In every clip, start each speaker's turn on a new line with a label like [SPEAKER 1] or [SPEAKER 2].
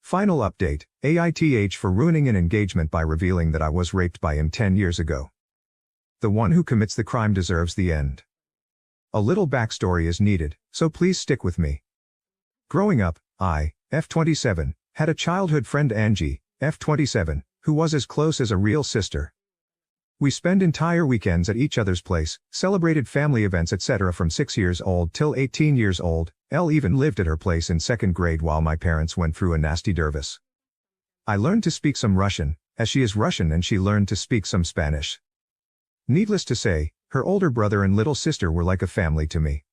[SPEAKER 1] Final update, AITH for ruining an engagement by revealing that I was raped by him 10 years ago. The one who commits the crime deserves the end. A little backstory is needed, so please stick with me. Growing up, I, F27, had a childhood friend Angie, F27, who was as close as a real sister. We spent entire weekends at each other's place, celebrated family events etc. from 6 years old till 18 years old. Elle even lived at her place in 2nd grade while my parents went through a nasty divorce. I learned to speak some Russian, as she is Russian, and she learned to speak some Spanish. Needless to say, her older brother and little sister were like a family to me.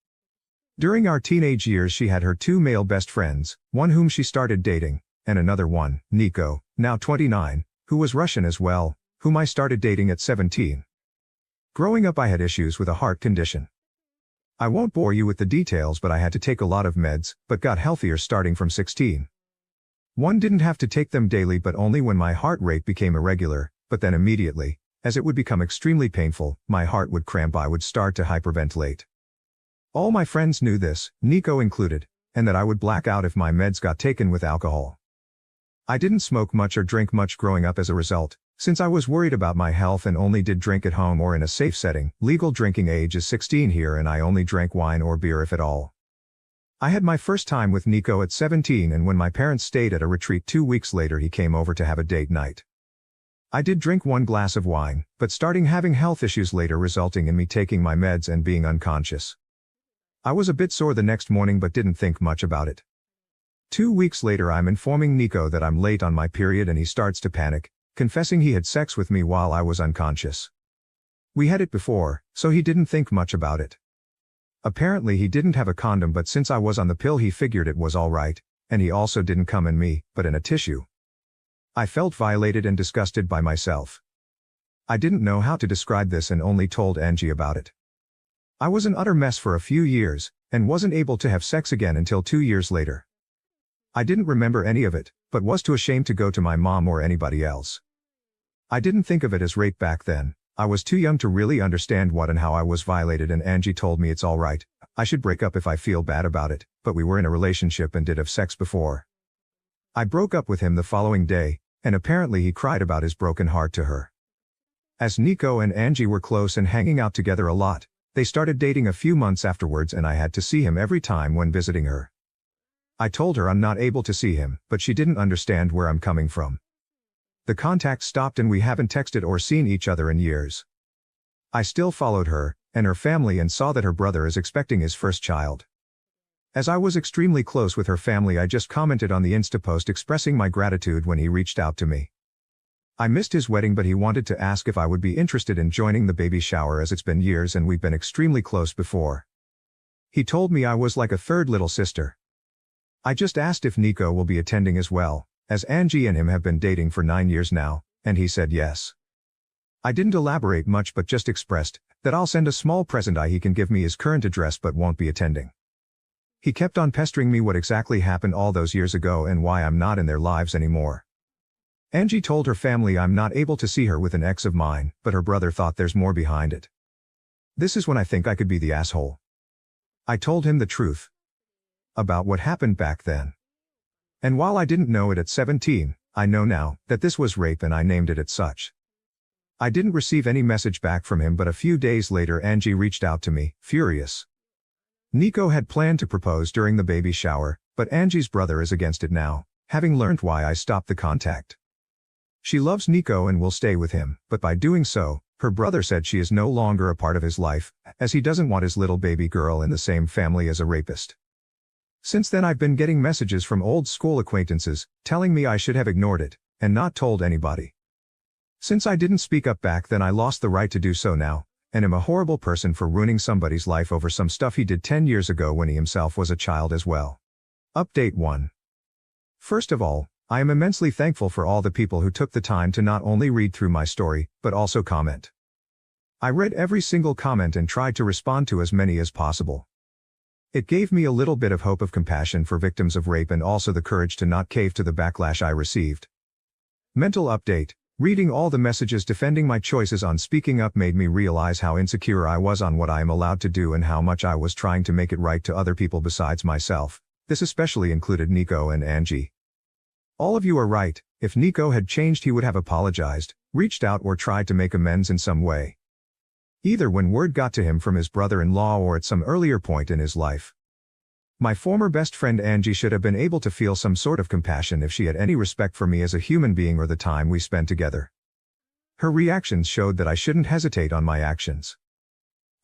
[SPEAKER 1] During our teenage years she had her 2 male best friends, one whom she started dating, and another one, Nico, now 29, who was Russian as well, whom I started dating at 17. Growing up I had issues with a heart condition. I won't bore you with the details, but I had to take a lot of meds, but got healthier starting from 16. One didn't have to take them daily but only when my heart rate became irregular, but then immediately, as it would become extremely painful, my heart would cramp, I would start to hyperventilate. All my friends knew this, Nico included, and that I would black out if my meds got taken with alcohol. I didn't smoke much or drink much growing up as a result, since I was worried about my health and only did drink at home or in a safe setting. Legal drinking age is 16 here and I only drank wine or beer if at all. I had my first time with Nico at 17, and when my parents stayed at a retreat 2 weeks later he came over to have a date night. I did drink 1 glass of wine, but starting having health issues later resulting in me taking my meds and being unconscious. I was a bit sore the next morning but didn't think much about it. 2 weeks later I'm informing Nico that I'm late on my period and he starts to panic, confessing he had sex with me while I was unconscious. We had it before, so he didn't think much about it. Apparently he didn't have a condom, but since I was on the pill he figured it was alright, and he also didn't come in me, but in a tissue. I felt violated and disgusted by myself. I didn't know how to describe this and only told Angie about it. I was an utter mess for a few years, and wasn't able to have sex again until 2 years later. I didn't remember any of it, but was too ashamed to go to my mom or anybody else. I didn't think of it as rape back then. I was too young to really understand what and how I was violated, and Angie told me it's alright, I should break up if I feel bad about it, but we were in a relationship and did have sex before. I broke up with him the following day, and apparently he cried about his broken heart to her. As Nico and Angie were close and hanging out together a lot, they started dating a few months afterwards and I had to see him every time when visiting her. I told her I'm not able to see him, but she didn't understand where I'm coming from. The contact stopped and we haven't texted or seen each other in years. I still followed her and her family and saw that her brother is expecting his first child. As I was extremely close with her family, I just commented on the Insta post expressing my gratitude when he reached out to me. I missed his wedding, but he wanted to ask if I would be interested in joining the baby shower as it's been years and we've been extremely close before. He told me I was like a third little sister. I just asked if Nico will be attending as well, as Angie and him have been dating for 9 years now, and he said yes. I didn't elaborate much but just expressed that I'll send a small present. He can give me his current address but won't be attending. He kept on pestering me what exactly happened all those years ago and why I'm not in their lives anymore. Angie told her family I'm not able to see her with an ex of mine, but her brother thought there's more behind it. This is when I think I could be the asshole. I told him the truth about what happened back then. And while I didn't know it at 17, I know now that this was rape and I named it as such. I didn't receive any message back from him, but a few days later Angie reached out to me, furious. Nico had planned to propose during the baby shower, but Angie's brother is against it now, having learned why I stopped the contact. She loves Nico and will stay with him, but by doing so, her brother said she is no longer a part of his life, as he doesn't want his little baby girl in the same family as a rapist. Since then I've been getting messages from old school acquaintances, telling me I should have ignored it, and not told anybody. Since I didn't speak up back then I lost the right to do so now, and am a horrible person for ruining somebody's life over some stuff he did 10 years ago when he himself was a child as well. Update 1. First of all, I am immensely thankful for all the people who took the time to not only read through my story, but also comment. I read every single comment and tried to respond to as many as possible. It gave me a little bit of hope of compassion for victims of rape and also the courage to not cave to the backlash I received. Mental update. Reading all the messages defending my choices on speaking up made me realize how insecure I was on what I am allowed to do and how much I was trying to make it right to other people besides myself. This especially included Nico and Angie. All of you are right. If Nico had changed, he would have apologized, reached out, or tried to make amends in some way. Either when word got to him from his brother-in-law or at some earlier point in his life. My former best friend Angie should have been able to feel some sort of compassion if she had any respect for me as a human being or the time we spent together. Her reactions showed that I shouldn't hesitate on my actions.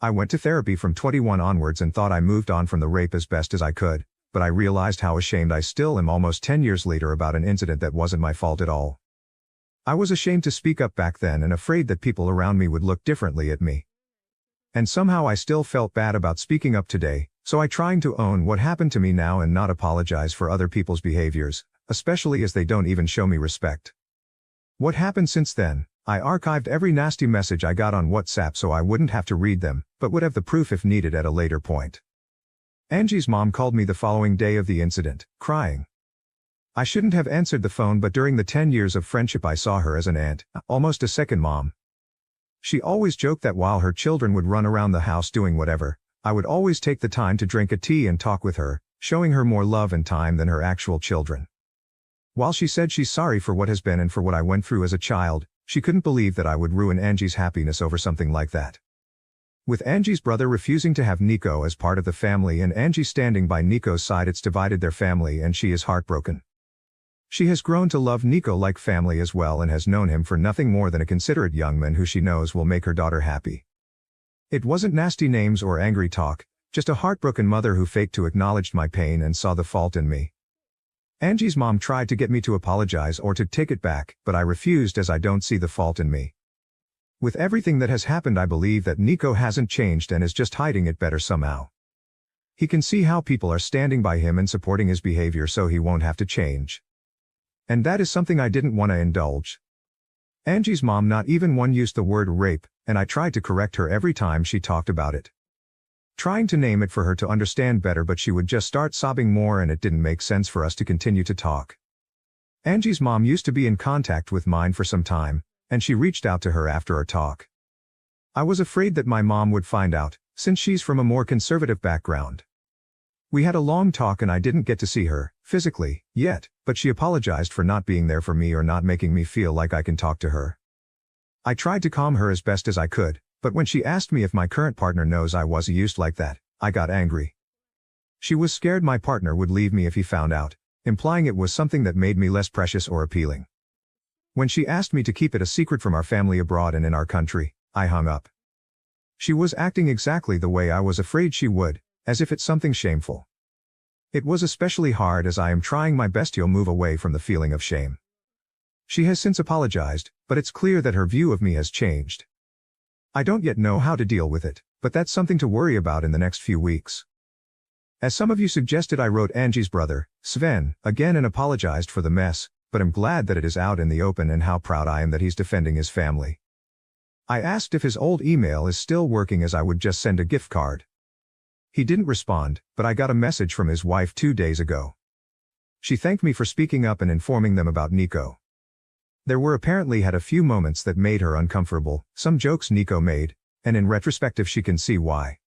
[SPEAKER 1] I went to therapy from 21 onwards and thought I moved on from the rape as best as I could, but I realized how ashamed I still am almost 10 years later about an incident that wasn't my fault at all. I was ashamed to speak up back then and afraid that people around me would look differently at me. And somehow I still felt bad about speaking up today, so I trying to own what happened to me now and not apologize for other people's behaviors, especially as they don't even show me respect. What happened since then? I archived every nasty message I got on WhatsApp so I wouldn't have to read them, but would have the proof if needed at a later point. Angie's mom called me the following day of the incident, crying. I shouldn't have answered the phone, but during the 10 years of friendship I saw her as an aunt, almost a second mom. She always joked that while her children would run around the house doing whatever, I would always take the time to drink a tea and talk with her, showing her more love and time than her actual children. While she said she's sorry for what has been and for what I went through as a child, she couldn't believe that I would ruin Angie's happiness over something like that. With Angie's brother refusing to have Nico as part of the family and Angie standing by Nico's side, it's divided their family and she is heartbroken. She has grown to love Nico like family as well and has known him for nothing more than a considerate young man who she knows will make her daughter happy. It wasn't nasty names or angry talk, just a heartbroken mother who faked to acknowledge my pain and saw the fault in me. Angie's mom tried to get me to apologize or to take it back, but I refused as I don't see the fault in me. With everything that has happened, I believe that Nico hasn't changed and is just hiding it better somehow. He can see how people are standing by him and supporting his behavior so he won't have to change. And that is something I didn't want to indulge. Angie's mom not even one used the word rape, and I tried to correct her every time she talked about it. Trying to name it for her to understand better, but she would just start sobbing more and it didn't make sense for us to continue to talk. Angie's mom used to be in contact with mine for some time, and she reached out to her after our talk. I was afraid that my mom would find out, since she's from a more conservative background. We had a long talk and I didn't get to see her, physically, yet, but she apologized for not being there for me or not making me feel like I can talk to her. I tried to calm her as best as I could, but when she asked me if my current partner knows I was used like that, I got angry. She was scared my partner would leave me if he found out, implying it was something that made me less precious or appealing. When she asked me to keep it a secret from our family abroad and in our country, I hung up. She was acting exactly the way I was afraid she would, as if it's something shameful. It was especially hard as I am trying my best to move away from the feeling of shame. She has since apologized, but it's clear that her view of me has changed. I don't yet know how to deal with it, but that's something to worry about in the next few weeks. As some of you suggested, I wrote Angie's brother, Sven, again and apologized for the mess, but I'm glad that it is out in the open and how proud I am that he's defending his family. I asked if his old email is still working as I would just send a gift card. He didn't respond, but I got a message from his wife 2 days ago. She thanked me for speaking up and informing them about Nico. There were apparently had a few moments that made her uncomfortable, some jokes Nico made, and in retrospective she can see why.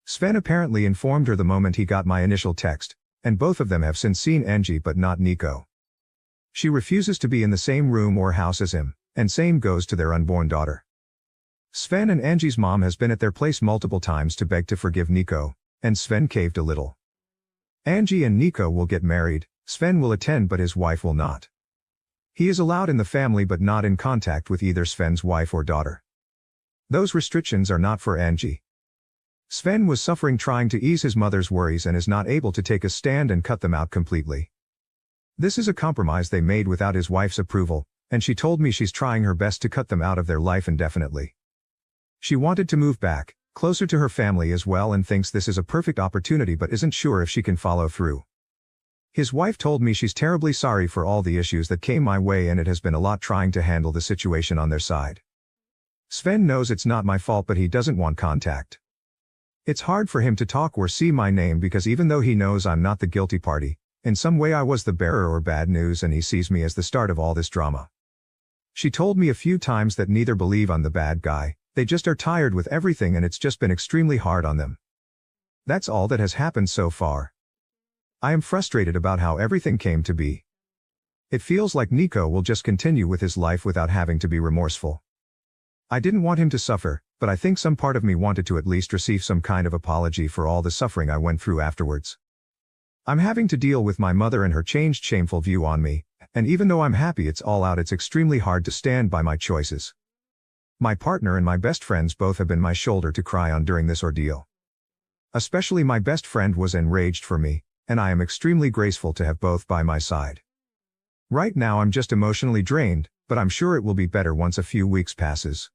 [SPEAKER 1] Sven apparently informed her the moment he got my initial text, and both of them have since seen Angie but not Nico. She refuses to be in the same room or house as him, and same goes to their unborn daughter. Sven and Angie's mom has been at their place multiple times to beg to forgive Nico, and Sven caved a little. Angie and Nico will get married, Sven will attend but his wife will not. He is allowed in the family but not in contact with either Sven's wife or daughter. Those restrictions are not for Angie. Sven was suffering trying to ease his mother's worries and is not able to take a stand and cut them out completely. This is a compromise they made without his wife's approval, and she told me she's trying her best to cut them out of their life indefinitely. She wanted to move back, closer to her family as well, and thinks this is a perfect opportunity but isn't sure if she can follow through. His wife told me she's terribly sorry for all the issues that came my way and it has been a lot trying to handle the situation on their side. Sven knows it's not my fault but he doesn't want contact. It's hard for him to talk or see my name because even though he knows I'm not the guilty party, in some way I was the bearer or bad news and he sees me as the start of all this drama. She told me a few times that neither believe I'm the bad guy, they just are tired with everything and it's just been extremely hard on them. That's all that has happened so far. I am frustrated about how everything came to be. It feels like Nico will just continue with his life without having to be remorseful. I didn't want him to suffer, but I think some part of me wanted to at least receive some kind of apology for all the suffering I went through afterwards. I'm having to deal with my mother and her changed shameful view on me, and even though I'm happy it's all out, it's extremely hard to stand by my choices. My partner and my best friends both have been my shoulder to cry on during this ordeal. Especially my best friend was enraged for me, and I am extremely grateful to have both by my side. Right now I'm just emotionally drained, but I'm sure it will be better once a few weeks passes.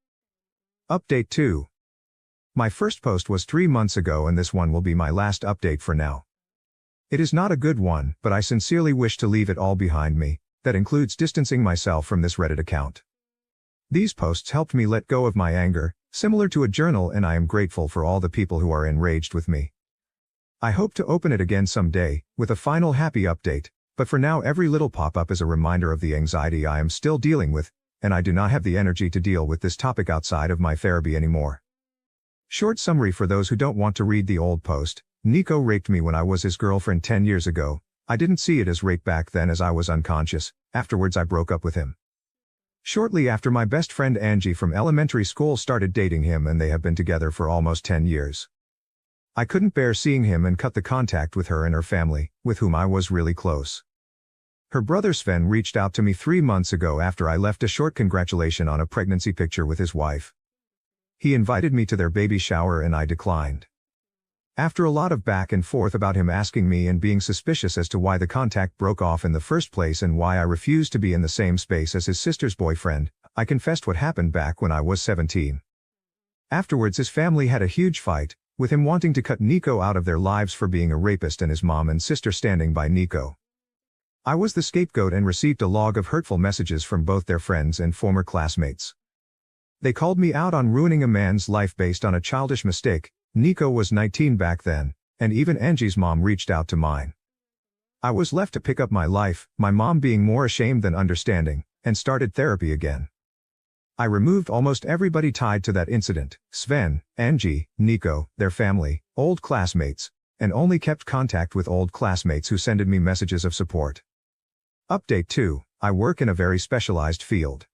[SPEAKER 1] Update 2. My first post was 3 months ago and this one will be my last update for now. It is not a good one, but I sincerely wish to leave it all behind me. That includes distancing myself from this Reddit account. These posts helped me let go of my anger, similar to a journal, and I am grateful for all the people who are enraged with me. I hope to open it again someday, with a final happy update, but for now every little pop-up is a reminder of the anxiety I am still dealing with, and I do not have the energy to deal with this topic outside of my therapy anymore. Short summary for those who don't want to read the old post: Nico raped me when I was his girlfriend 10 years ago. I didn't see it as rape back then as I was unconscious. Afterwards I broke up with him. Shortly after, my best friend Angie from elementary school started dating him and they have been together for almost 10 years. I couldn't bear seeing him and cut the contact with her and her family, with whom I was really close. Her brother Sven reached out to me 3 months ago after I left a short congratulation on a pregnancy picture with his wife. He invited me to their baby shower and I declined. After a lot of back and forth about him asking me and being suspicious as to why the contact broke off in the first place and why I refused to be in the same space as his sister's boyfriend, I confessed what happened back when I was 17. Afterwards his family had a huge fight, with him wanting to cut Nico out of their lives for being a rapist and his mom and sister standing by Nico. I was the scapegoat and received a log of hurtful messages from both their friends and former classmates. They called me out on ruining a man's life based on a childish mistake. Nico was 19 back then, and even Angie's mom reached out to mine. I was left to pick up my life, my mom being more ashamed than understanding, and started therapy again. I removed almost everybody tied to that incident: Sven, Angie, Nico, their family, old classmates, and only kept contact with old classmates who sended me messages of support. Update 2. I work in a very specialized field.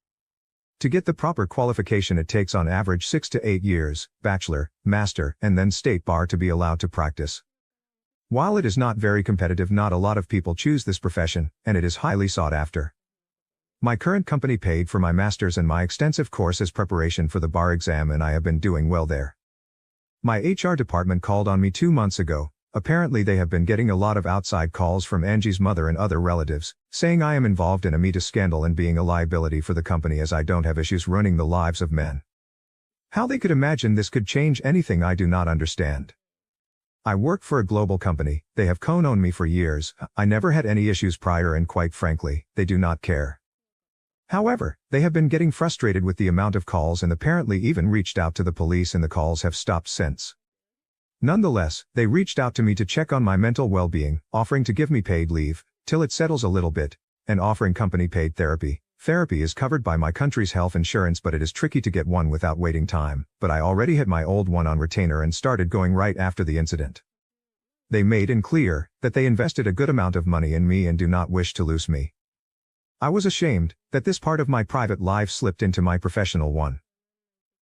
[SPEAKER 1] To get the proper qualification it takes on average 6 to 8 years, bachelor, master, and then state bar to be allowed to practice. While it is not very competitive, not a lot of people choose this profession, and it is highly sought after. My current company paid for my master's and my extensive course as preparation for the bar exam, and I have been doing well there. My HR department called on me 2 months ago. Apparently they have been getting a lot of outside calls from Angie's mother and other relatives, saying I am involved in a media scandal and being a liability for the company as I don't have issues ruining the lives of men. How they could imagine this could change anything I do not understand. I work for a global company, they have known me for years, I never had any issues prior and quite frankly, they do not care. However, they have been getting frustrated with the amount of calls and apparently even reached out to the police, and the calls have stopped since. Nonetheless, they reached out to me to check on my mental well-being, offering to give me paid leave, till it settles a little bit, and offering company-paid therapy. Therapy is covered by my country's health insurance, but it is tricky to get one without waiting time, but I already had my old one on retainer and started going right after the incident. They made it clear that they invested a good amount of money in me and do not wish to lose me. I was ashamed that this part of my private life slipped into my professional one.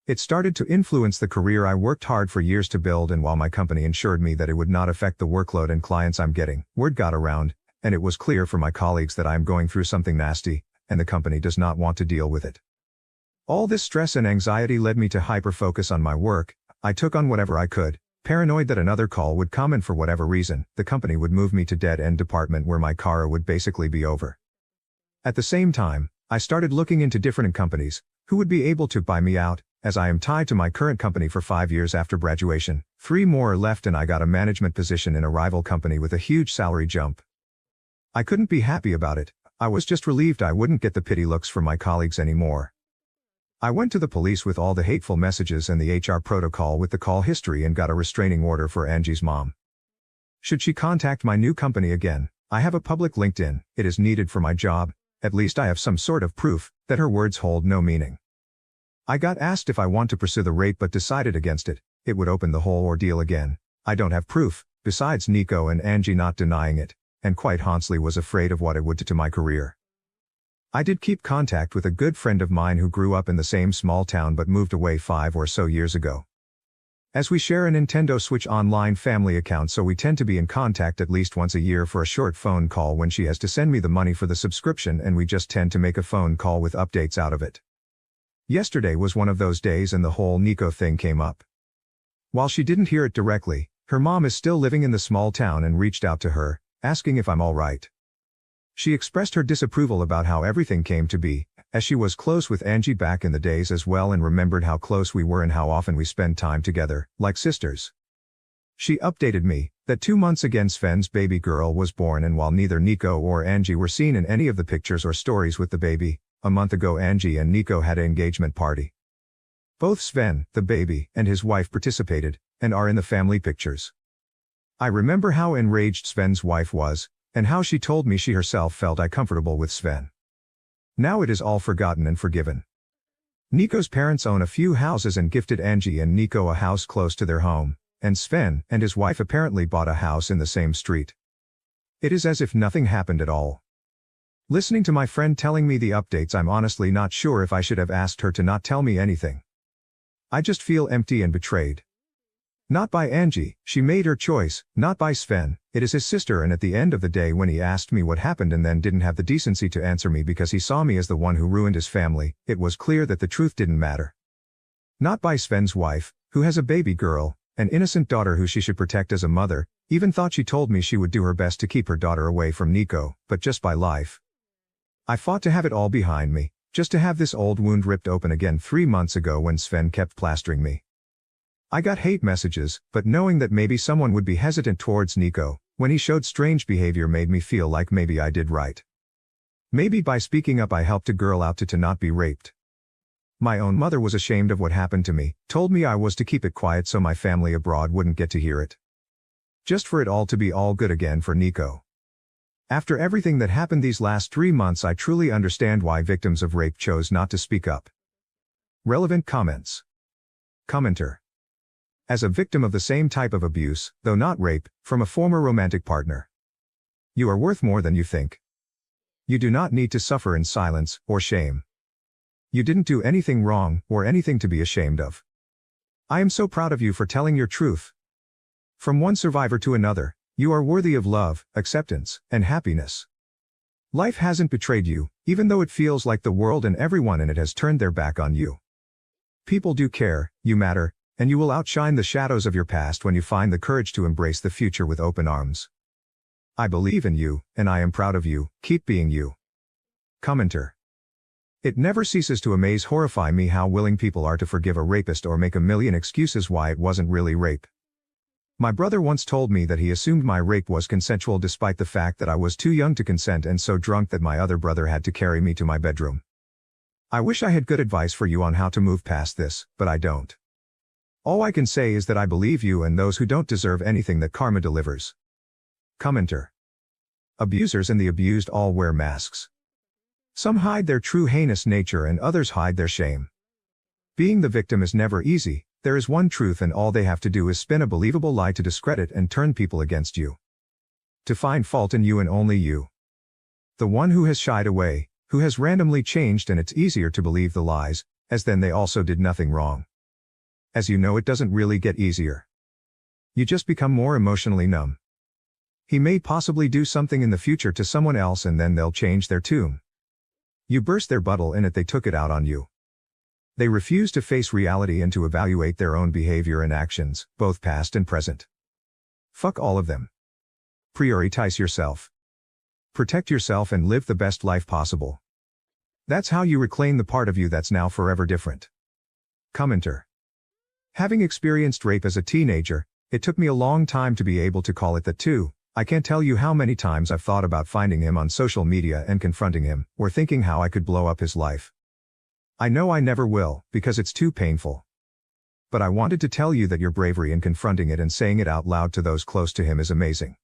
[SPEAKER 1] It started to influence the career I worked hard for years to build, and while my company ensured me that it would not affect the workload and clients I'm getting, word got around, and it was clear for my colleagues that I am going through something nasty, and the company does not want to deal with it. All this stress and anxiety led me to hyper-focus on my work. I took on whatever I could, paranoid that another call would come, and for whatever reason, the company would move me to dead-end department where my career would basically be over. At the same time, I started looking into different companies who would be able to buy me out, as I am tied to my current company for 5 years after graduation. 3 more are left and I got a management position in a rival company with a huge salary jump. I couldn't be happy about it. I was just relieved I wouldn't get the pity looks from my colleagues anymore. I went to the police with all the hateful messages and the HR protocol with the call history and got a restraining order for Angie's mom. Should she contact my new company again, I have a public LinkedIn. It is needed for my job. At least I have some sort of proof that her words hold no meaning. I got asked if I want to pursue the rape but decided against it. It would open the whole ordeal again. I don't have proof, besides Nico and Angie not denying it, and quite honestly was afraid of what it would do to my career. I did keep contact with a good friend of mine who grew up in the same small town but moved away 5 or so years ago. As we share a Nintendo Switch Online family account, so we tend to be in contact at least once a year for a short phone call when she has to send me the money for the subscription, and we just tend to make a phone call with updates out of it. Yesterday was one of those days and the whole Nico thing came up. While she didn't hear it directly, her mom is still living in the small town and reached out to her, asking if I'm all right. She expressed her disapproval about how everything came to be, as she was close with Angie back in the days as well and remembered how close we were and how often we spend time together, like sisters. She updated me that 2 months ago Sven's baby girl was born, and while neither Nico or Angie were seen in any of the pictures or stories with the baby, a month ago Angie and Nico had an engagement party. Both Sven, the baby, and his wife participated, and are in the family pictures. I remember how enraged Sven's wife was, and how she told me she herself felt uncomfortable with Sven. Now it is all forgotten and forgiven. Nico's parents own a few houses and gifted Angie and Nico a house close to their home, and Sven and his wife apparently bought a house in the same street. It is as if nothing happened at all. Listening to my friend telling me the updates, I'm honestly not sure if I should have asked her to not tell me anything. I just feel empty and betrayed. Not by Angie, she made her choice, not by Sven, it is his sister, and at the end of the day when he asked me what happened and then didn't have the decency to answer me because he saw me as the one who ruined his family, it was clear that the truth didn't matter. Not by Sven's wife, who has a baby girl, an innocent daughter who she should protect as a mother, even thought she told me she would do her best to keep her daughter away from Nico, but just by life. I fought to have it all behind me, just to have this old wound ripped open again 3 months ago when Sven kept plastering me. I got hate messages, but knowing that maybe someone would be hesitant towards Nico, when he showed strange behavior, made me feel like maybe I did right. Maybe by speaking up I helped a girl out to not be raped. My own mother was ashamed of what happened to me, told me I was to keep it quiet so my family abroad wouldn't get to hear it. Just for it all to be all good again for Nico. After everything that happened these last 3 months, I truly understand why victims of rape chose not to speak up. Relevant comments. Commenter. As a victim of the same type of abuse, though not rape, from a former romantic partner. You are worth more than you think. You do not need to suffer in silence or shame. You didn't do anything wrong or anything to be ashamed of. I am so proud of you for telling your truth. From one survivor to another, you are worthy of love, acceptance, and happiness. Life hasn't betrayed you, even though it feels like the world and everyone in it has turned their back on you. People do care, you matter, and you will outshine the shadows of your past when you find the courage to embrace the future with open arms. I believe in you, and I am proud of you, keep being you. Commenter. It never ceases to horrify me how willing people are to forgive a rapist or make a million excuses why it wasn't really rape. My brother once told me that he assumed my rape was consensual despite the fact that I was too young to consent and so drunk that my other brother had to carry me to my bedroom. I wish I had good advice for you on how to move past this, but I don't. All I can say is that I believe you and those who don't deserve anything that karma delivers. Commenter. Abusers and the abused all wear masks. Some hide their true heinous nature and others hide their shame. Being the victim is never easy, there is one truth and all they have to do is spin a believable lie to discredit and turn people against you. To find fault in you and only you. The one who has shied away, who has randomly changed, and it's easier to believe the lies, as then they also did nothing wrong. As you know, it doesn't really get easier. You just become more emotionally numb. He may possibly do something in the future to someone else and then they'll change their tune. You burst their bubble in it, they took it out on you. They refuse to face reality and to evaluate their own behavior and actions, both past and present. Fuck all of them. Prioritize yourself. Protect yourself and live the best life possible. That's how you reclaim the part of you that's now forever different. Commenter. Having experienced rape as a teenager, it took me a long time to be able to call it that too. I can't tell you how many times I've thought about finding him on social media and confronting him, or thinking how I could blow up his life. I know I never will, because it's too painful. But I wanted to tell you that your bravery in confronting it and saying it out loud to those close to him is amazing.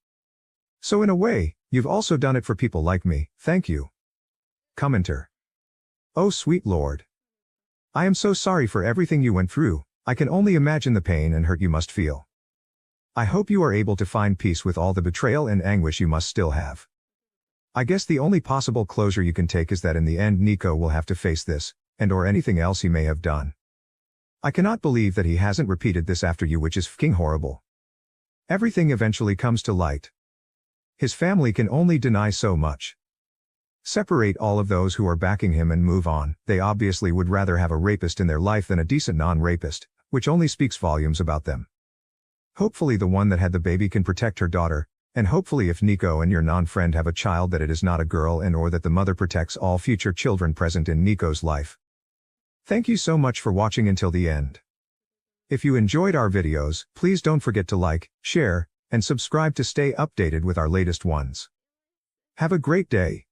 [SPEAKER 1] So in a way, you've also done it for people like me, thank you. Commenter. Oh sweet Lord. I am so sorry for everything you went through, I can only imagine the pain and hurt you must feel. I hope you are able to find peace with all the betrayal and anguish you must still have. I guess the only possible closure you can take is that in the end Nico will have to face this, and or anything else he may have done. I cannot believe that he hasn't repeated this after you, which is fucking horrible. Everything eventually comes to light. His family can only deny so much. Separate all of those who are backing him and move on. They obviously would rather have a rapist in their life than a decent non-rapist, which only speaks volumes about them. Hopefully the one that had the baby can protect her daughter, and hopefully if Nico and your non-friend have a child that it is not a girl and or that the mother protects all future children present in Nico's life. Thank you so much for watching until the end. If you enjoyed our videos, please don't forget to like, share, and subscribe to stay updated with our latest ones. Have a great day.